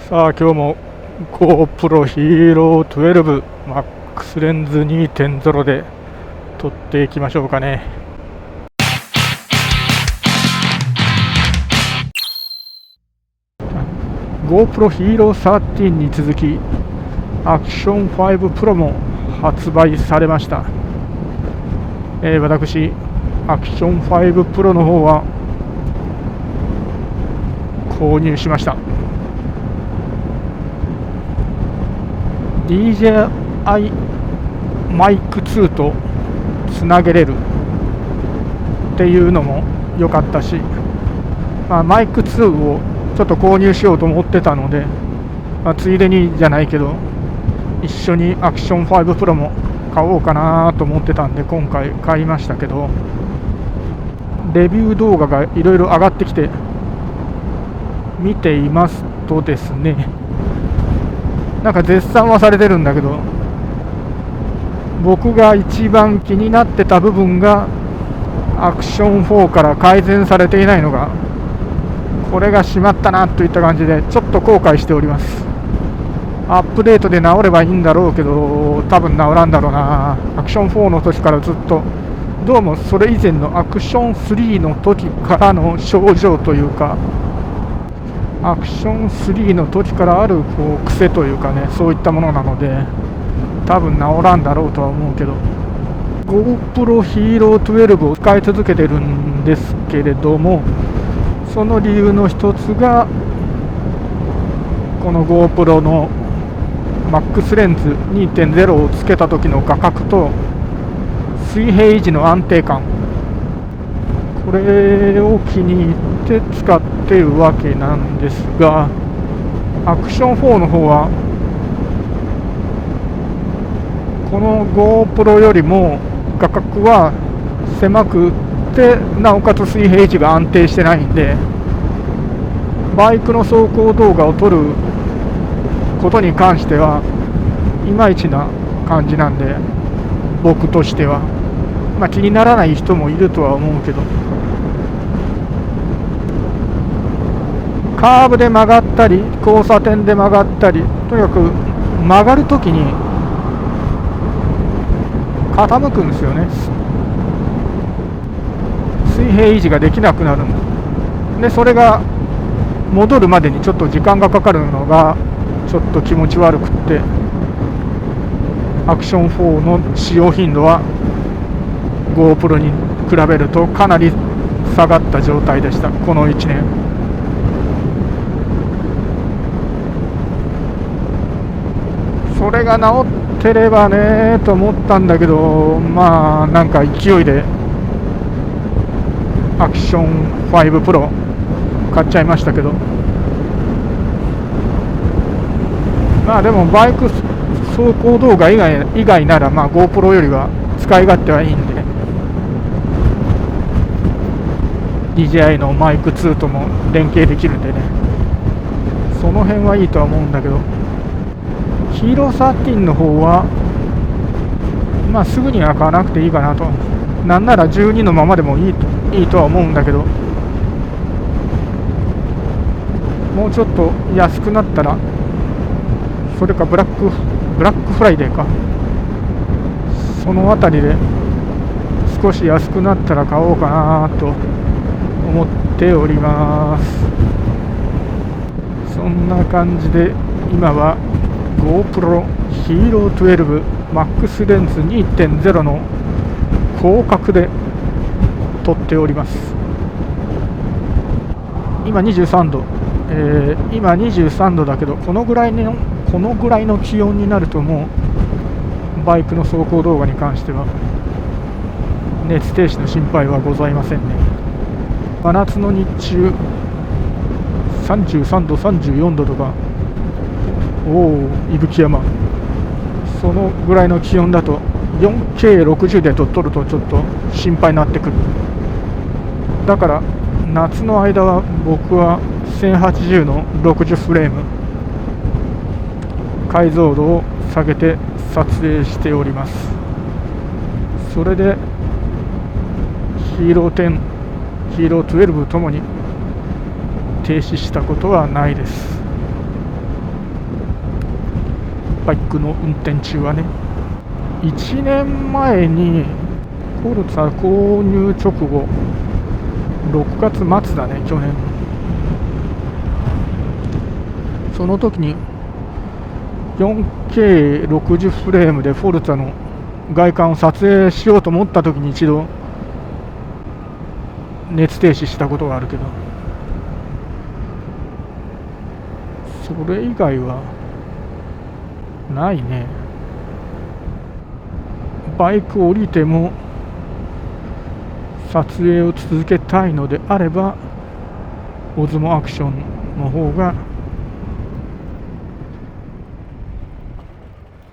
さあ今日も GoPro Hero 12 MAX レンズ 2.0 で撮っていきましょうかね。GoPro Hero 13に続き Action 5 Pro も発売されました。私 Action 5 Pro の方は購入しました。DJI マイク2とつなげれるっていうのも良かったし、マイク2をちょっと購入しようと思ってたので、ついでにじゃないけど一緒にアクション5 Pro も買おうかなと思ってたんで今回買いましたけど、レビュー動画がいろいろ上がってきて見ていますとですね、なんか絶賛はされてるんだけど、僕が一番気になってた部分がアクション4から改善されていないのが、これがしまったなといった感じでちょっと後悔しております。アップデートで直ればいいんだろうけど多分直らんだろうな。アクション4の時からずっとどうもそれ以前のアクション3の時からの症状というか、アクション3の時からある癖というかね、そういったものなので多分治らんだろうとは思うけど、 GoPro Hero 12を使い続けてるんですけれども、その理由の一つがこの GoPro の MAX レンズ 2.0 をつけた時の画角と水平維持の安定感、これを気に入って使っているわけなんですが、アクション4の方はこの GoPro よりも画角は狭くて、なおかつ水平維持が安定してないんで、バイクの走行動画を撮ることに関してはいまいちな感じなんで、僕としては気にならない人もいるとは思うけど、カーブで曲がったり交差点で曲がったり、とにかく曲がるときに傾くんですよね。水平維持ができなくなるんで、それが戻るまでにちょっと時間がかかるのがちょっと気持ち悪くって、アクション4の使用頻度は GoPro に比べるとかなり下がった状態でした、この1年。それが治ってればねと思ったんだけど、なんか勢いでアクション5 Pro 買っちゃいましたけど、でもバイク走行動画以外ならGoPro よりは使い勝手はいいんで、DJI のマイク2とも連携できるんでね、その辺はいいとは思うんだけど、ヒーロー13の方はすぐには買わなくていいかなと。なんなら12のままでもいいとは思うんだけど、もうちょっと安くなったら、それかブラックフライデーか、そのあたりで少し安くなったら買おうかなと思っております。そんな感じで今は GoPro Hero 12 MAX レンズ 2.0 の広角で撮っております。今23度、今23度だけど、このぐらいの気温になるともうバイクの走行動画に関しては熱停止の心配はございませんね。真夏の日中33度34度とか、伊吹山、そのぐらいの気温だと 4K60 で撮るとちょっと心配になってくる。だから夏の間は僕は1080の60フレーム解像度を下げて撮影しております。それでヒーロー10、ヒーロー12ともに停止したことはないです。バイクの運転中はね。1年前にフォルツァ購入直後、6月末だね、去年。その時に 4K60 フレームでフォルツァの外観を撮影しようと思った時に一度熱停止したことがあるけど、それ以外はないね。バイク降りても撮影を続けたいのであればオズモアクションの方が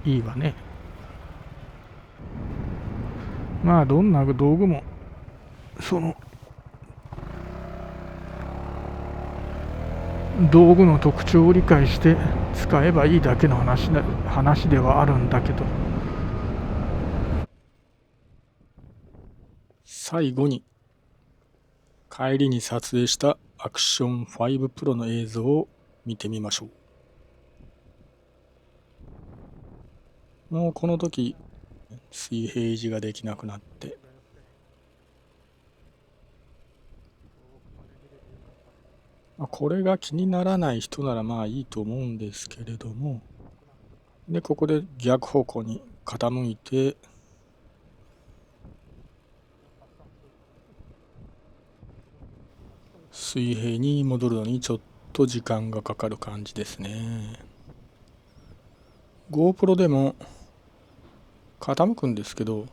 いいわね。まあどんな道具もその道具の特徴を理解して使えばいいだけの話ではあるんだけど。最後に帰りに撮影したアクション5 Pro の映像を見てみましょう。もうこの時水平維持ができなくなって、これが気にならない人ならまあいいと思うんですけれども、でここで逆方向に傾いて水平に戻るのにちょっと時間がかかる感じですね。 GoPro でも傾くんですけど、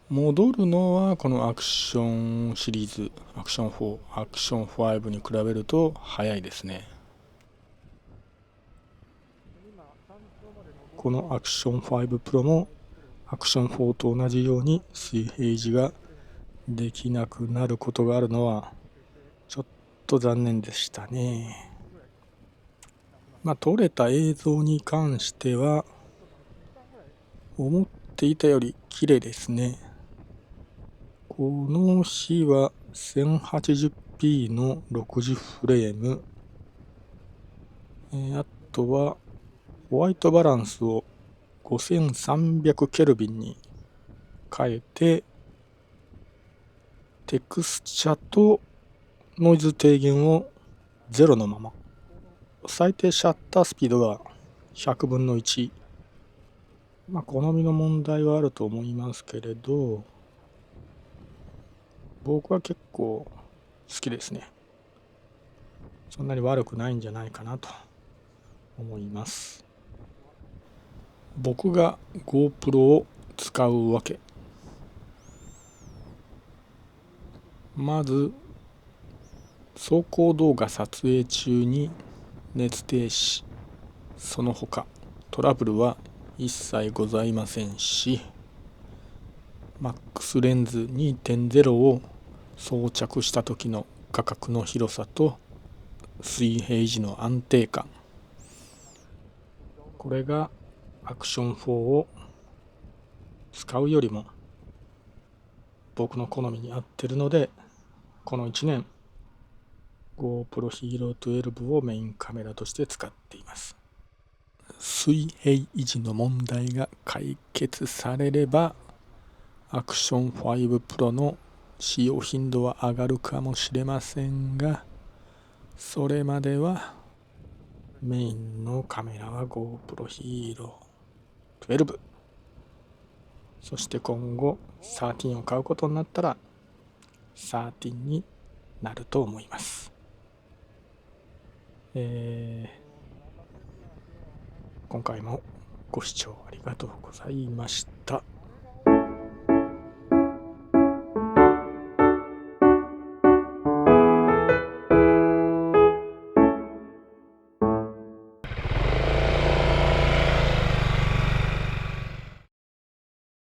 戻るのはこのアクションシリーズ、アクション4、アクション5に比べると早いですね。このアクション5 Pro もアクション4と同じように水平維持ができなくなることがあるのはちょっと残念でしたね。撮れた映像に関しては思っていたより綺麗ですね。この日は 1080p の60フレーム、あとはホワイトバランスを5300ケルビンに変えて、テクスチャとノイズ低減を0のまま、最低シャッタースピードが100分の1、好みの問題はあると思いますけれど、僕は結構好きですね。そんなに悪くないんじゃないかなと思います。僕が GoPro を使うわけ。まず走行動画撮影中に熱停止、その他トラブルは一切ございませんし、マックスレンズ 2.0 を装着した時の画角の広さと水平維持の安定感、これがアクション4を使うよりも僕の好みに合ってるので、この1年 GoPro Hero 12をメインカメラとして使っています。水平維持の問題が解決されればアクション5 Pro の使用頻度は上がるかもしれませんが、それまではメインのカメラは GoPro Hero 12、そして今後13を買うことになったら13になると思います。今回もご視聴ありがとうございました。